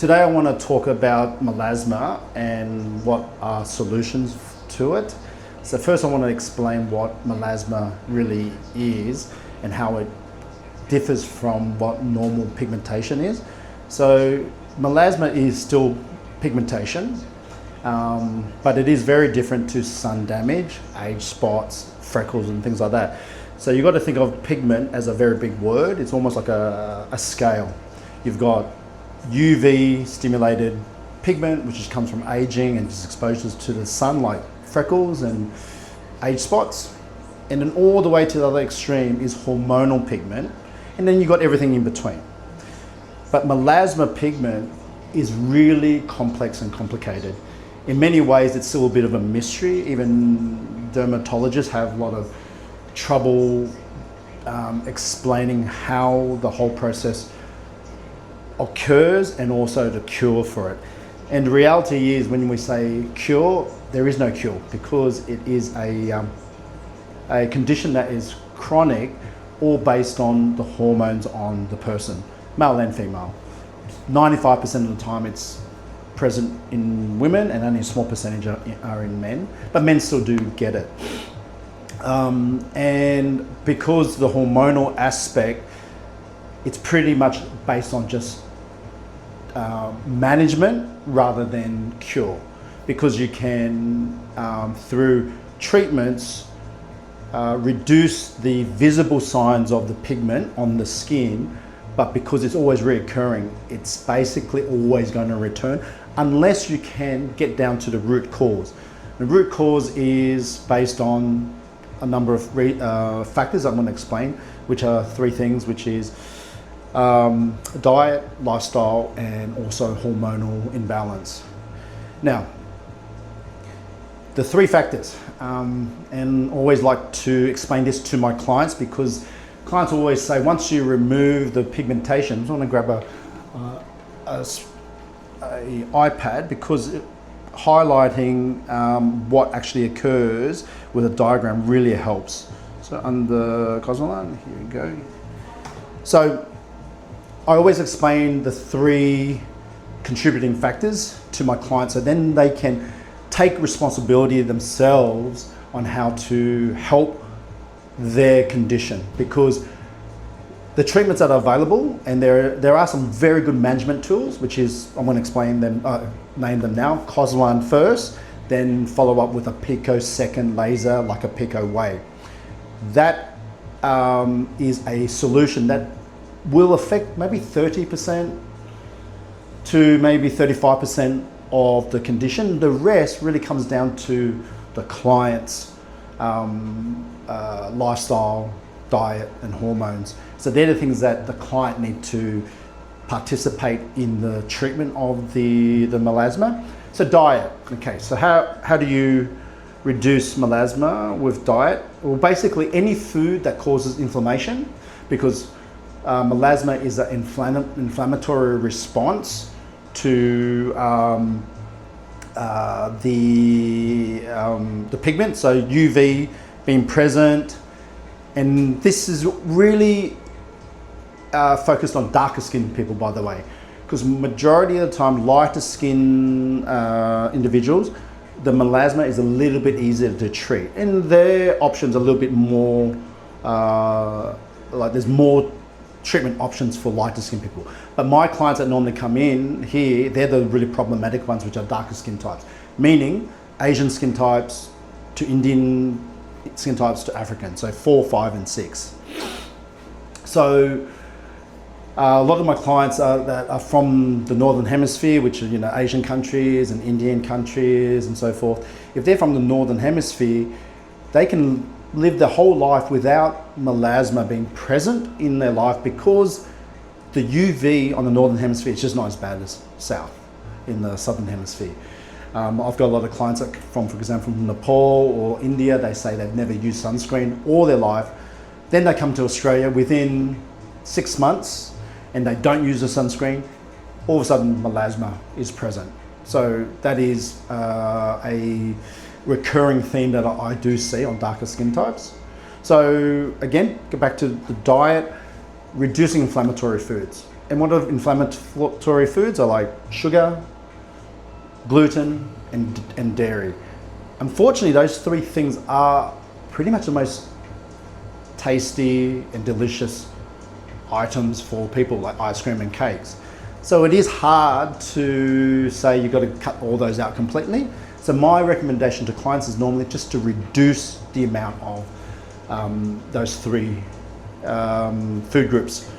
Today I want to talk about melasma and what are solutions to it. So first I want to explain what melasma really is and how it differs from what normal pigmentation is. So melasma is still pigmentation, but it is very different to sun damage, age spots, freckles and things like that. So you've got to think of pigment as a very big word. It's almost like a scale. You've got UV stimulated pigment, which comes from aging and just exposures to the sun, like freckles and age spots. And then all the way to the other extreme is hormonal pigment. And then you've got everything in between. But melasma pigment is really complex and complicated. In many ways, it's still a bit of a mystery. Even dermatologists have a lot of trouble explaining how the whole process occurs and also the cure for it. And the reality is, when we say cure, there is no cure, because it is a condition that is chronic, all based on the hormones on the person, male and female. 95% of the time it's present in women and only a small percentage are in men, but men still do get it. And because the hormonal aspect, it's pretty much based on just management rather than cure, because you can, through treatments, reduce the visible signs of the pigment on the skin, but because it's always reoccurring, it's basically always going to return unless you can get down to the root cause. The root cause is based on a number of factors I'm going to explain, which are three things, which is diet, lifestyle, and also hormonal imbalance. Now, the three factors, and always like to explain this to my clients, because clients always say, once you remove the pigmentation, I just want to grab a iPad, because highlighting what actually occurs with a diagram really helps. So under Cosmoline, here we go. So I always explain the three contributing factors to my clients, so then they can take responsibility themselves on how to help their condition, because the treatments that are available, and there are some very good management tools, which is, I'm going to explain them, name them now. Cosmoline first, then follow up with a picosecond laser, like a pico wave. That is a solution that will affect maybe 30% to maybe 35% of the condition. The rest really comes down to the client's lifestyle, diet, and hormones. So they're the things that the client need to participate in the treatment of the melasma. So diet, okay, so how do you reduce melasma with diet? Well, basically any food that causes inflammation, because melasma is an inflammatory response to the pigment, so UV being present. And this is really focused on darker skinned people, by the way, because majority of the time lighter skin individuals, the melasma is a little bit easier to treat, and their options are a little bit more like there's more treatment options for lighter skin people. But my clients that normally come in here, they're the really problematic ones, which are darker skin types, meaning Asian skin types to Indian skin types to African, so 4, 5, and 6. So a lot of my clients that are from the Northern Hemisphere, which are Asian countries and Indian countries and so forth. If they're from the Northern Hemisphere, they can live their whole life without melasma being present in their life, because the UV on the Northern Hemisphere is just not as bad as South in the Southern Hemisphere. I've got a lot of clients that from, for example, from Nepal or India. They say they've never used sunscreen all their life. Then they come to Australia within 6 months and they don't use the sunscreen. All of a sudden melasma is present. So that is a recurring theme that I do see on darker skin types. So again, go back to the diet, reducing inflammatory foods. And what are inflammatory foods are like sugar, gluten, and dairy. Unfortunately, those three things are pretty much the most tasty and delicious items for people, like ice cream and cakes. So it is hard to say you've got to cut all those out completely. So my recommendation to clients is normally just to reduce the amount of those three food groups.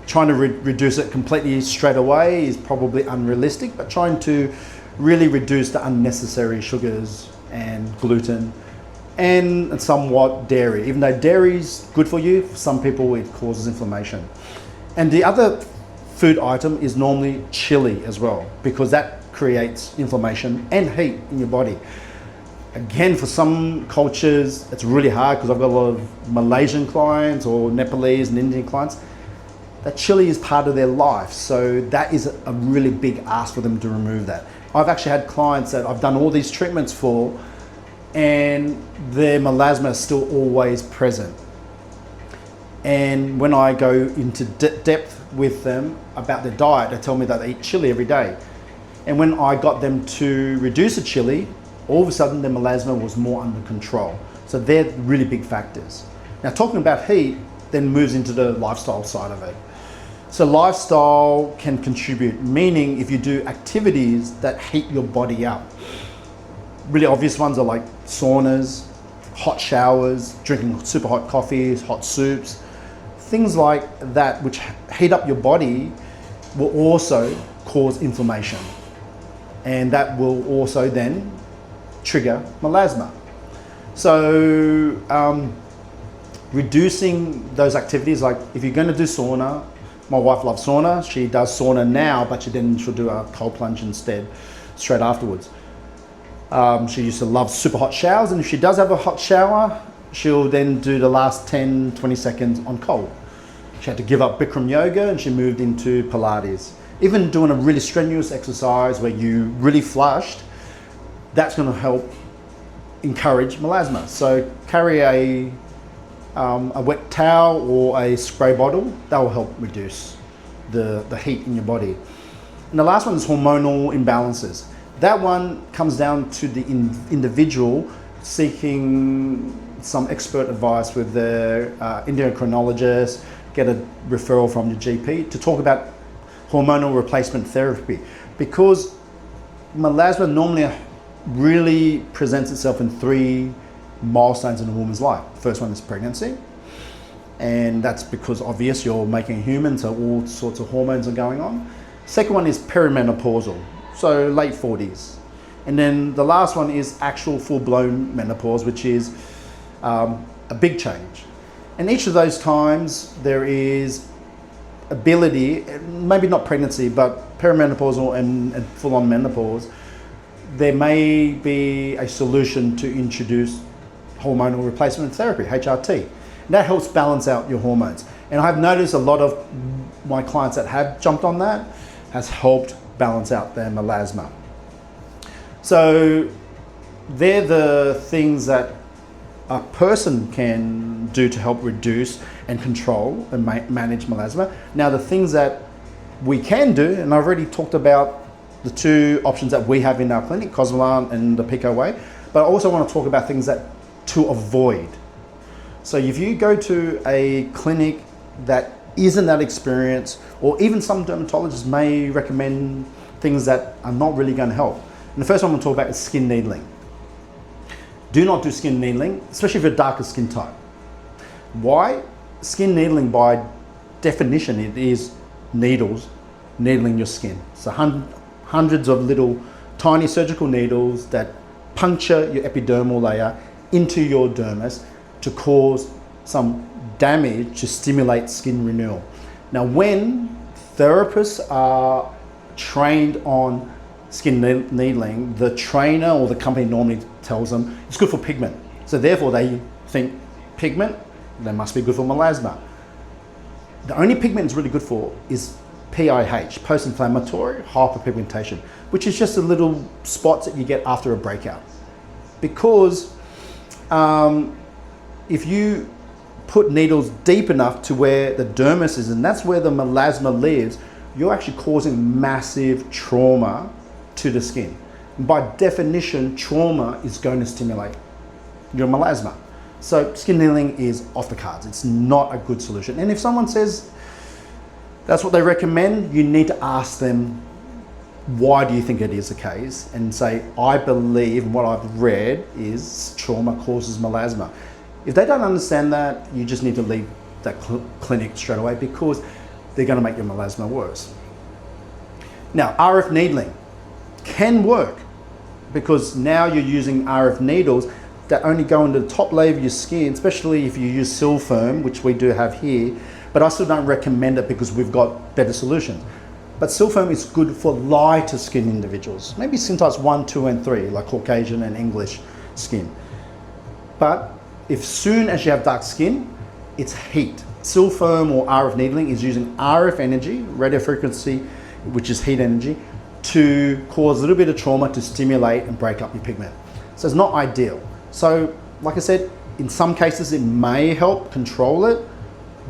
Trying to reduce it completely straight away is probably unrealistic, but trying to really reduce the unnecessary sugars and gluten and somewhat dairy. Even though dairy is good for you, for some people it causes inflammation. And the other food item is normally chili as well, because that creates inflammation and heat in your body. Again, for some cultures, it's really hard because I've got a lot of Malaysian clients or Nepalese and Indian clients. That chili is part of their life, so that is a really big ask for them to remove that. I've actually had clients that I've done all these treatments for, and their melasma is still always present. And when I go into depth with them about their diet, they tell me that they eat chili every day. And when I got them to reduce the chili, all of a sudden their melasma was more under control. So they're really big factors. Now, talking about heat then moves into the lifestyle side of it. So lifestyle can contribute, meaning if you do activities that heat your body up. Really obvious ones are like saunas, hot showers, drinking super hot coffees, hot soups. Things like that which heat up your body will also cause inflammation. And that will also then trigger melasma. So reducing those activities, like if you're going to do sauna, my wife loves sauna. She does sauna now, but she'll do a cold plunge instead, straight afterwards. She used to love super hot showers, and if she does have a hot shower, she'll then do the last 10, 20 seconds on cold. She had to give up Bikram yoga and she moved into Pilates. Even doing a really strenuous exercise where you really flushed, that's going to help encourage melasma. So carry a wet towel or a spray bottle. That will help reduce the heat in your body. And the last one is hormonal imbalances. That one comes down to the individual seeking some expert advice with their endocrinologist, get a referral from your GP to talk about hormonal replacement therapy, because melasma normally really presents itself in three milestones in a woman's life. The first one is pregnancy, and that's because obvious you're making a human, so all sorts of hormones are going on. Second one is perimenopausal, so late 40s. And then the last one is actual full-blown menopause, which is a big change. And each of those times there is ability, maybe not pregnancy, but perimenopausal and full-on menopause, there may be a solution to introduce hormonal replacement therapy, HRT. And that helps balance out your hormones. And I've noticed a lot of my clients that have jumped on that has helped balance out their melasma. So they're the things that a person can do to help reduce and control and manage melasma. Now, the things that we can do, and I've already talked about the two options that we have in our clinic, Cosmolan and the Pico Way, but I also want to talk about things that to avoid. So if you go to a clinic that isn't that experienced, or even some dermatologists may recommend things that are not really going to help. And the first one we'll talk about is skin needling. Do not do skin needling, especially if you're a darker skin type. Why? Skin needling, by definition, it is needles needling your skin. So hundreds of little tiny surgical needles that puncture your epidermal layer into your dermis to cause some damage to stimulate skin renewal. Now, when therapists are trained on skin needling, the trainer or the company normally tells them it's good for pigment. So therefore they think pigment, they must be good for melasma. The only pigment it's really good for is PIH, post-inflammatory hyperpigmentation, which is just the little spots that you get after a breakout. Because if you put needles deep enough to where the dermis is, and that's where the melasma lives, you're actually causing massive trauma to the skin. And by definition, trauma is going to stimulate your melasma. So skin healing is off the cards. It's not a good solution. And if someone says that's what they recommend, you need to ask them, why do you think it is the case? And say, I believe, and what I've read is trauma causes melasma. If they don't understand that, you just need to leave that clinic straight away, because they're going to make your melasma worse. Now, RF needling can work, because now you're using RF needles that only go into the top layer of your skin, especially if you use Silfoam, which we do have here, but I still don't recommend it because we've got better solutions. But Silfoam is good for lighter skin individuals, maybe skin types 1, 2, and 3, like Caucasian and English skin. But if soon as you have dark skin, it's heat. Silfoam or RF needling is using RF energy, radio frequency, which is heat energy, to cause a little bit of trauma to stimulate and break up your pigment. So it's not ideal. So, like I said, in some cases it may help control it,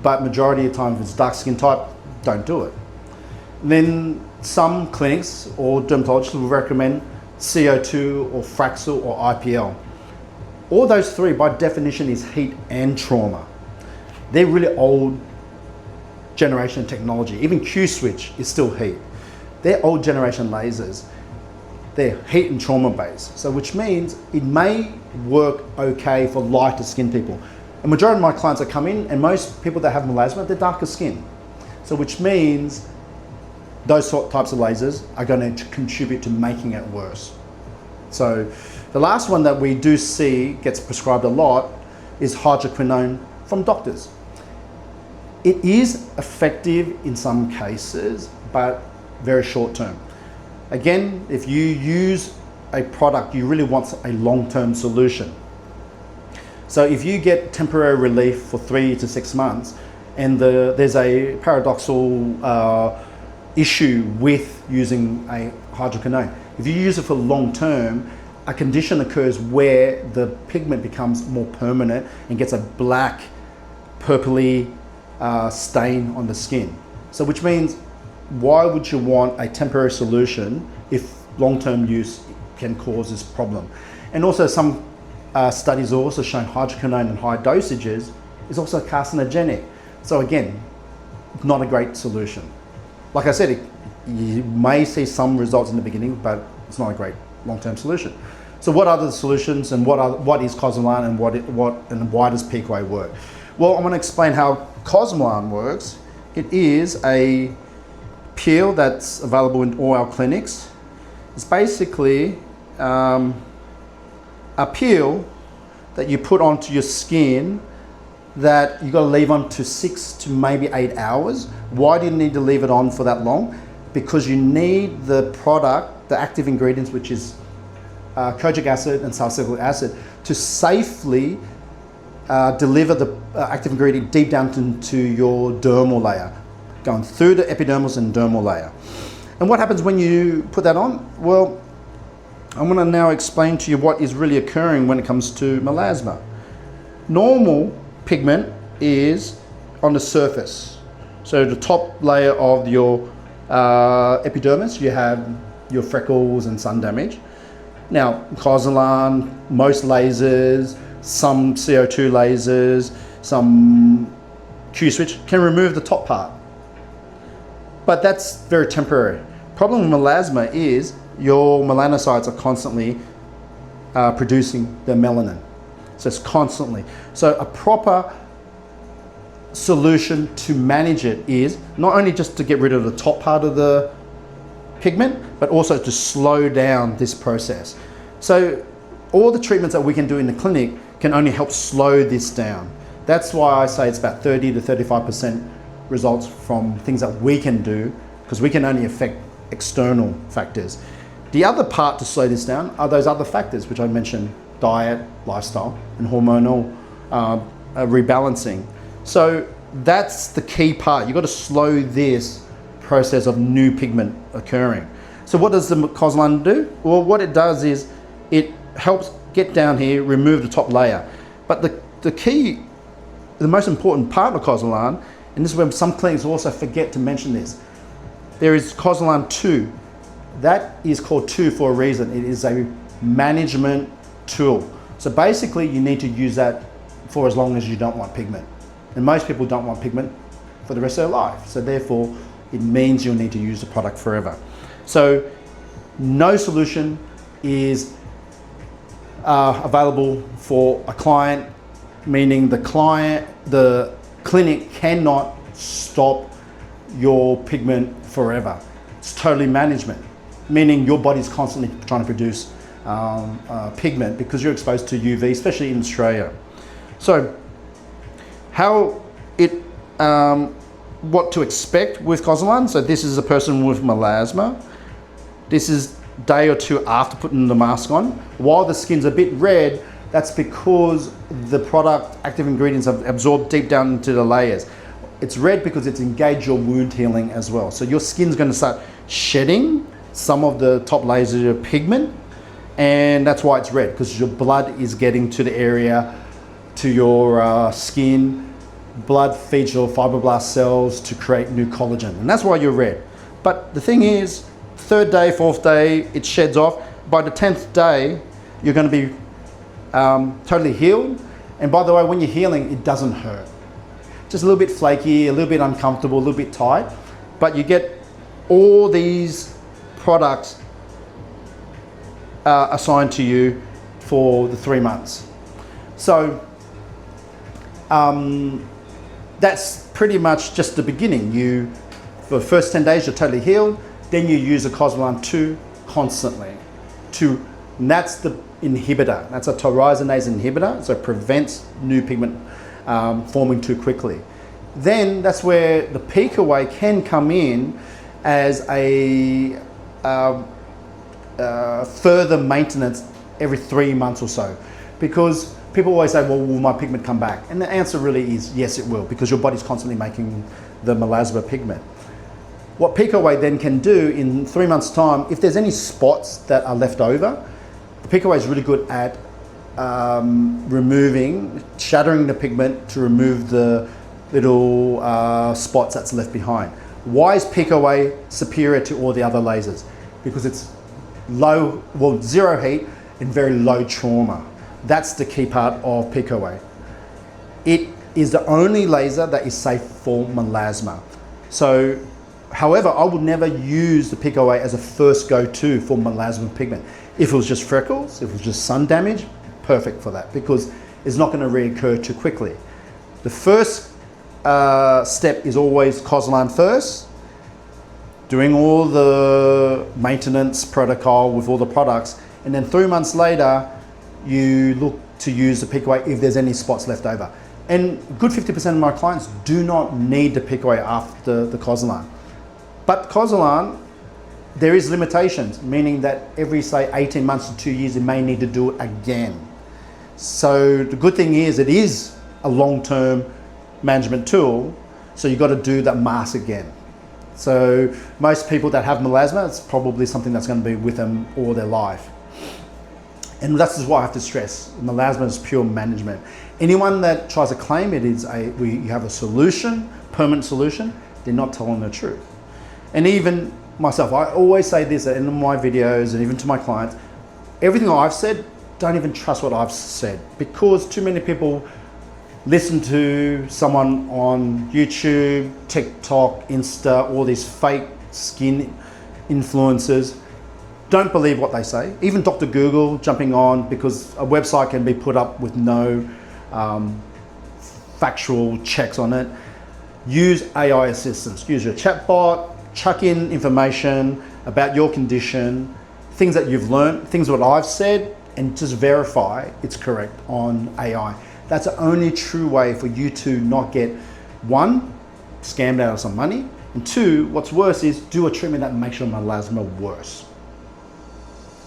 but majority of the time if it's dark skin type, don't do it. Then some clinics or dermatologists will recommend CO2 or Fraxel or IPL. All those three by definition is heat and trauma. They're really old generation technology. Even Q-switch is still heat. They're old generation lasers. They're heat and trauma based. So which means it may work okay for lighter skin people. A majority of my clients that come in, and most people that have melasma, they're darker skin. So which means those types of lasers are going to contribute to making it worse. So the last one that we do see gets prescribed a lot is hydroquinone from doctors. It is effective in some cases, but very short term. Again, if you use a product, you really want a long-term solution. So if you get temporary relief for 3 to 6 months, and there's a paradoxical issue with using a hydroquinone. If you use it for long term, a condition occurs where the pigment becomes more permanent and gets a black, purpley stain on the skin. So which means, why would you want a temporary solution if long-term use can cause this problem? And also some studies are also showing hydroquinone in high dosages is also carcinogenic. So again, not a great solution. Like I said, you may see some results in the beginning, but it's not a great long-term solution. So what are the solutions, and what is Cosmelan, and why does Piqué work? Well, I'm going to explain how Cosmelan works. It is a peel that's available in all our clinics. It's basically a peel that you put onto your skin that you got to leave on to 6 to maybe 8 hours. Why do you need to leave it on for that long? Because you need the product, the active ingredients, which is kojic acid and salicylic acid, to safely deliver the active ingredient deep down into your dermal layer, going through the epidermis and dermal layer. And what happens when you put that on? Well, I'm going to now explain to you what is really occurring when it comes to melasma. Normal pigment is on the surface. So the top layer of your epidermis, you have your freckles and sun damage. Now, Cosmelan, most lasers, some CO2 lasers, some Q-switch can remove the top part. But that's very temporary. Problem with melasma is your melanocytes are constantly producing the melanin. So it's constantly. So a proper solution to manage it is not only just to get rid of the top part of the pigment, but also to slow down this process. So all the treatments that we can do in the clinic can only help slow this down. That's why I say it's about 30 to 35% results from things that we can do, because we can only affect external factors. The other part to slow this down are those other factors which I mentioned: diet, lifestyle, and hormonal rebalancing. So that's the key part. You've got to slow this process of new pigment occurring. So what does the Cosmelan do? Well, what it does is it helps get down here, remove the top layer. But the key the most important part of Cozalan, and this is where some clinics also forget to mention this, there is Cozalan 2. That is called 2 for a reason. It is a management tool. So basically you need to use that for as long as you don't want pigment. And most people don't want pigment for the rest of their life. So therefore it means you'll need to use the product forever. So no solution is available for a client, meaning the clinic cannot stop your pigment forever. It's totally management, meaning your body's constantly trying to produce pigment because you're exposed to UV, especially in Australia. So what to expect with Cozalan. So this is a person with melasma. This is day or two after putting the mask on. While the skin's a bit red, that's because the product active ingredients have absorbed deep down into the layers. It's red because it's engaged your wound healing as well. So your skin's going to start shedding some of the top layers of your pigment, and that's why it's red, because your blood is getting to the area, to your skin. Blood feeds your fibroblast cells to create new collagen, and that's why you're red. But the thing is, third day, fourth day, it sheds off. By the 10th day, you're going to be totally healed. And by the way, when you're healing, it doesn't hurt. Just a little bit flaky, a little bit uncomfortable, a little bit tight, but you get all these products assigned to you for the 3 months. So that's pretty much just the beginning. For the first 10 days, you're totally healed. Then you use a Cozalan 2 constantly. And that's the inhibitor. That's a tyrosinase inhibitor, so it prevents new pigment forming too quickly. Then that's where the peak away can come in as a further maintenance every 3 months or so, because people always say, well, will my pigment come back? And the answer really is yes, it will, because your body's constantly making the melasma pigment. What Peak Away then can do in 3 months' time, if there's any spots that are left over, the Peak Away is really good at shattering the pigment to remove the little spots that's left behind. Why is Peak Away superior to all the other lasers? Because it's zero heat and very low trauma. That's the key part of Peak Away. It is the only laser that is safe for melasma. So, however, I would never use the Peak Away as a first go-to for melasma pigment. If it was just freckles, if it was just sun damage, perfect for that, because it's not going to reoccur too quickly. The first step is always Cozalan first, doing all the maintenance protocol with all the products, and then 3 months later, you look to use the Peak Away if there's any spots left over. And a good 50% of my clients do not need the Peak Away after the Cozalan. But Cozalan, there is limitations, meaning that every, say, 18 months to 2 years, you may need to do it again. So the good thing is it is a long-term management tool, so you've got to do that mask again. So most people that have melasma, it's probably something that's going to be with them all their life. And that's why I have to stress, melasma is pure management. Anyone that tries to claim it is you have a solution, permanent solution, they're not telling the truth. And even myself, I always say this in my videos and even to my clients, everything I've said, don't even trust what I've said, because too many people listen to someone on YouTube, TikTok, Insta, all these fake skin influencers. Don't believe what they say. Even Dr. Google jumping on, because a website can be put up with no factual checks on it. Use AI assistance. Use your chatbot, chuck in information about your condition, things that you've learned, things that I've said, and just verify it's correct on AI. That's the only true way for you to not get, one, scammed out of some money, and two, what's worse is do a treatment that makes your melasma worse.